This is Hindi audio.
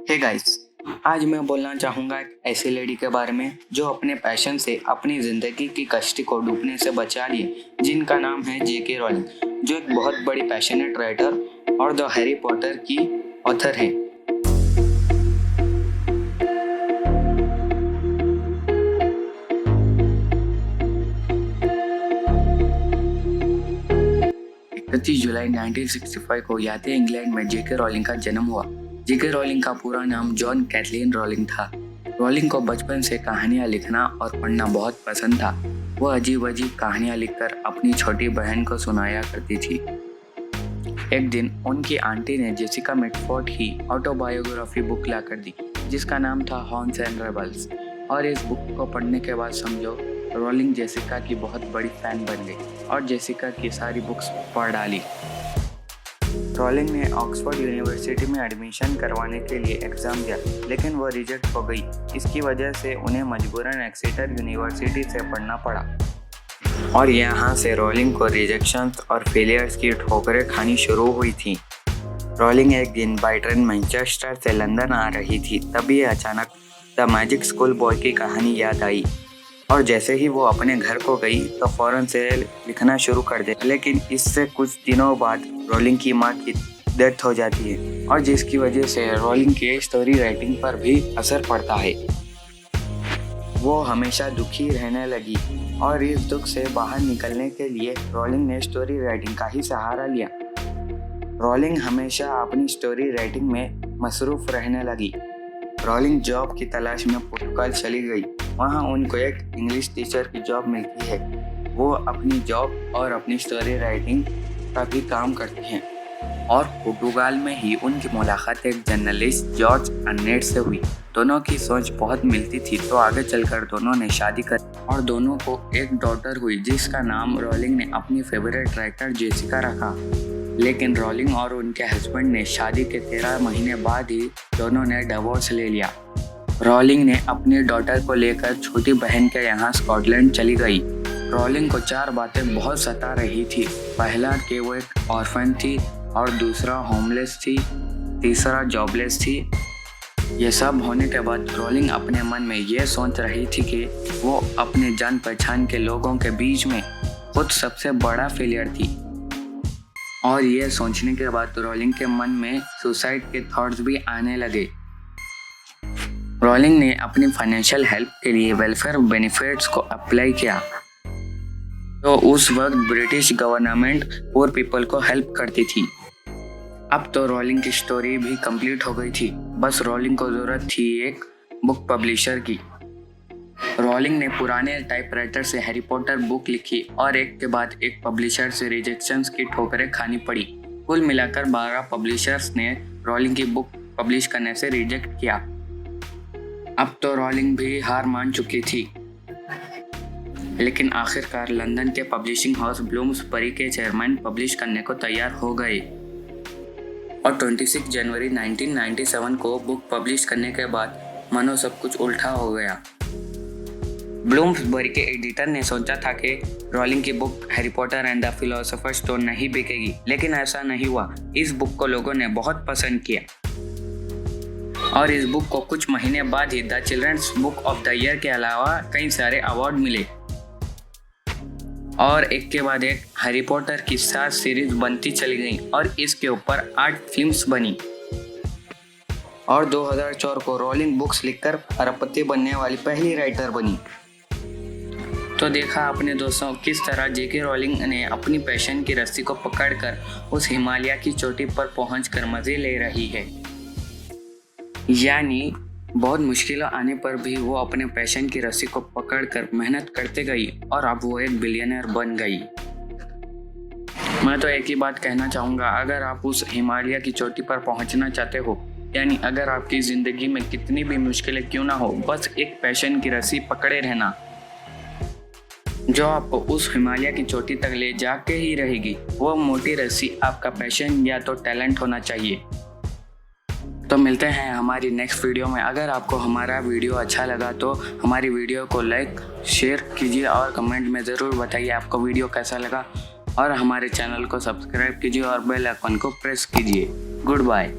हे गाइस, आज मैं बोलना चाहूँगा एक ऐसी लेडी के बारे में जो अपने पैशन से अपनी ज़िंदगी की कश्ती को डूबने से बचा लिए, जिनका नाम है जेके रोलिंग, जो एक बहुत बड़ी पैशनेट राइटर और द हैरी पॉटर की ऑथर हैं। जुलाई 1965 को याते इंग्लैंड में जेके रोलिंग का जन्म हुआ। जेके रोलिंग का पूरा नाम जॉन कैथलीन रोलिंग था। रोलिंग को बचपन से कहानियां लिखना और पढ़ना बहुत पसंद था। वह अजीब अजीब कहानियां लिखकर अपनी छोटी बहन को सुनाया करती थी। एक दिन उनकी आंटी ने जेसिका मिटफोर्ड की ऑटोबायोग्राफी बुक लाकर दी, जिसका नाम था हॉर्न्स एंड रेबल्स। और इस बुक को पढ़ने के बाद समझो रोलिंग जेसिका की बहुत बड़ी फैन बन गई और जेसिका की सारी बुक्स पढ़ डाली। रोलिंग ने ऑक्सफोर्ड यूनिवर्सिटी में एडमिशन करवाने के लिए एग्ज़ाम दिया, लेकिन वह रिजेक्ट हो गई। इसकी वजह से उन्हें मजबूरन एक्सेटर यूनिवर्सिटी से पढ़ना पड़ा और यहाँ से रोलिंग को रिजेक्शंस और फेलियर्स की ठोकरें खानी शुरू हुई थी। रोलिंग एक दिन बाई ट्रेन मैनचेस्टर से लंदन आ रही थी, तभी अचानक द मैजिक स्कूल बॉय की कहानी याद आई और जैसे ही वो अपने घर को गई तो फौरन से लिखना शुरू कर दे। लेकिन इससे कुछ दिनों बाद रोलिंग की मां की डेथ हो जाती है और जिसकी वजह से रोलिंग के स्टोरी राइटिंग पर भी असर पड़ता है। वो हमेशा दुखी रहने लगी और इस दुख से बाहर निकलने के लिए रोलिंग ने स्टोरी राइटिंग का ही सहारा लिया। रोलिंग हमेशा अपनी स्टोरी राइटिंग में मसरूफ रहने लगी। रोलिंग जॉब की तलाश में पुर्तगाल चली गई। वहाँ उनको एक इंग्लिश टीचर की जॉब मिलती है। वो अपनी जॉब और अपनी स्टोरी राइटिंग का भी काम करती हैं और पुर्तगाल में ही उनकी मुलाकात एक जर्नलिस्ट जॉर्ज अर्नेट से हुई। दोनों की सोच बहुत मिलती थी, तो आगे चलकर दोनों ने शादी कर और दोनों को एक डॉटर हुई, जिसका नाम रोलिंग ने अपनी फेवरेट राइटर जेसिका रखा। लेकिन रोलिंग और उनके हस्बैंड ने शादी के 13 महीने बाद ही दोनों ने डिवोर्स ले लिया। रोलिंग ने अपनी डॉटर को लेकर छोटी बहन के यहाँ स्कॉटलैंड चली गई। रोलिंग को 4 बातें बहुत सता रही थी। पहला कि वो एक ऑर्फन थी, और दूसरा होमलेस थी, तीसरा जॉबलेस थी। ये सब होने के बाद रोलिंग अपने मन में ये सोच रही थी कि वो अपने जान पहचान के लोगों के बीच में खुद सबसे बड़ा फेलियर थी। और ये सोचने के बाद रोलिंग के मन में सुसाइड के थॉट्स भी आने लगे। रोलिंग ने अपनी फाइनेंशियल हेल्प के लिए वेलफेयर बेनिफिट्स को अप्लाई किया। तो उस वक्त ब्रिटिश गवर्नमेंट पुअर पीपल को हेल्प करती थी। अब तो रोलिंग की स्टोरी भी कंप्लीट हो गई थी, बस रोलिंग को जरूरत थी एक बुक पब्लिशर की। रोलिंग ने पुराने टाइपराइटर से हैरी पॉटर बुक लिखी और एक के बाद एक पब्लिशर से रिजेक्शंस की ठोकरें खानी पड़ी। कुल मिलाकर 12 पब्लिशर्स ने रोलिंग की बुक पब्लिश करने से रिजेक्ट किया। अब तो रोलिंग भी हार मान चुकी थी, लेकिन आखिरकार लंदन के पब्लिशिंग हाउस ब्लूम्सबरी के चेयरमैन पब्लिश करने को तैयार हो गए और 26 जनवरी 1997 को बुक पब्लिश करने के बाद मानो सब कुछ उल्टा हो गया। ब्लूम्सबरी के एडिटर ने सोचा था कि रोलिंग की book Harry Potter and the philosopher's stone नहीं बिकेगी, लेकिन ऐसा नहीं हुआ। इस बुक को लोगों ने बहुत पसंद किया और इस बुक को कुछ महीने बाद ही the children's book of the year के अलावा कई सारे अवार्ड मिले और एक के बाद एक हैरी पॉटर की 7 सीरीज बनती चली गई और इसके ऊपर 8 फिल्म्स बनी। और 2004 को रोलिंग बुक्स लिखकर अरबपति बनने वाली पहली राइटर बनी। तो देखा आपने दोस्तों किस तरह जेके रोलिंग ने अपनी पैशन की रस्सी को पकड़कर उस हिमालय की चोटी पर पहुंचकर मजे ले रही है। यानी बहुत मुश्किलें आने पर भी वो अपने पैशन की रस्सी को पकड़कर मेहनत करते गई और अब वो एक बिलियनर बन गई। मैं तो एक ही बात कहना चाहूँगा, अगर आप उस हिमालय की चोटी पर पहुँचना चाहते हो, यानी अगर आपकी ज़िंदगी में कितनी भी मुश्किलें क्यों ना हो, बस एक पैशन की रस्सी पकड़े रहना जो आपको उस हिमालय की चोटी तक ले जाके ही रहेगी। वो मोटी रस्सी आपका पैशन या तो टैलेंट होना चाहिए। तो मिलते हैं हमारी नेक्स्ट वीडियो में। अगर आपको हमारा वीडियो अच्छा लगा तो हमारी वीडियो को लाइक शेयर कीजिए और कमेंट में ज़रूर बताइए आपको वीडियो कैसा लगा, और हमारे चैनल को सब्सक्राइब कीजिए और बेल आइकन को प्रेस कीजिए। Good bye.